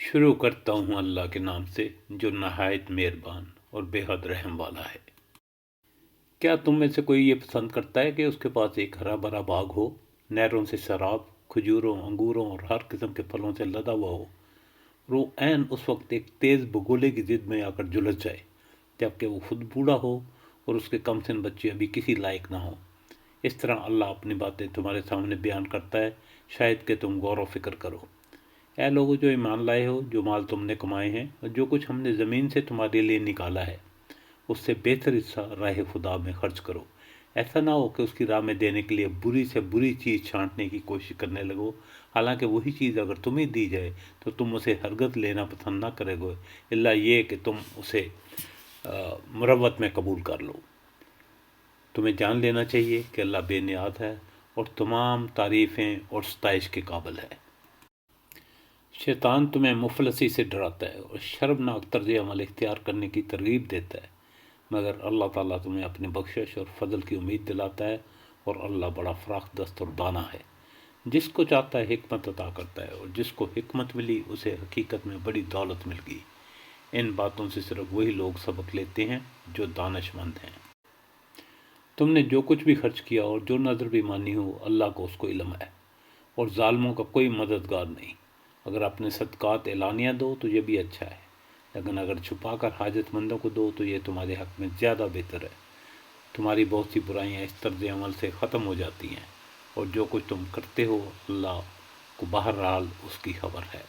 شروع کرتا ہوں اللہ کے نام سے جو نہایت مہربان اور بے حد رحم والا ہے۔ کیا تم میں سے کوئی یہ پسند کرتا ہے کہ اس کے پاس ایک ہرا بھرا باغ ہو، نہروں سے شراب، کھجوروں، انگوروں اور ہر قسم کے پھلوں سے لدا ہوا ہو، اور وہ عین اس وقت ایک تیز بگولے کی ضد میں آ کر جھلس جائے جبکہ وہ خود بوڑھا ہو اور اس کے کم سن بچے ابھی کسی لائق نہ ہو؟ اس طرح اللہ اپنی باتیں تمہارے سامنے بیان کرتا ہے، شاید کہ تم غور و فکر کرو۔ اے لوگو جو ایمان لائے ہو، جو مال تم نے کمائے ہیں اور جو کچھ ہم نے زمین سے تمہارے لیے نکالا ہے، اس سے بہتر حصہ راہ خدا میں خرچ کرو۔ ایسا نہ ہو کہ اس کی راہ میں دینے کے لیے بری سے بری چیز چھانٹنے کی کوشش کرنے لگو، حالانکہ وہی چیز اگر تمہیں دی جائے تو تم اسے ہرگز لینا پسند نہ کرے گے، الا یہ کہ تم اسے مروت میں قبول کر لو۔ تمہیں جان لینا چاہیے کہ اللہ بے نیاز ہے اور تمام تعریفیں اور ستائش کے قابل ہے۔ شیطان تمہیں مفلسی سے ڈراتا ہے اور شرمناک طرز عمل اختیار کرنے کی ترغیب دیتا ہے، مگر اللہ تعالیٰ تمہیں اپنی بخشش اور فضل کی امید دلاتا ہے، اور اللہ بڑا فراخ دست اور دانا ہے۔ جس کو چاہتا ہے حکمت عطا کرتا ہے، اور جس کو حکمت ملی اسے حقیقت میں بڑی دولت مل گئی۔ ان باتوں سے صرف وہی لوگ سبق لیتے ہیں جو دانش مند ہیں۔ تم نے جو کچھ بھی خرچ کیا اور جو نظر بھی مانی ہو، اللہ کو اس کو علم ہے، اور ظالموں کا کوئی مددگار نہیں۔ اگر اپنے صدقات اعلانیہ دو تو یہ بھی اچھا ہے، لیکن اگر چھپا کر حاجت مندوں کو دو تو یہ تمہارے حق میں زیادہ بہتر ہے۔ تمہاری بہت سی برائیاں اس طرز عمل سے ختم ہو جاتی ہیں، اور جو کچھ تم کرتے ہو اللہ کو بہرحال اس کی خبر ہے۔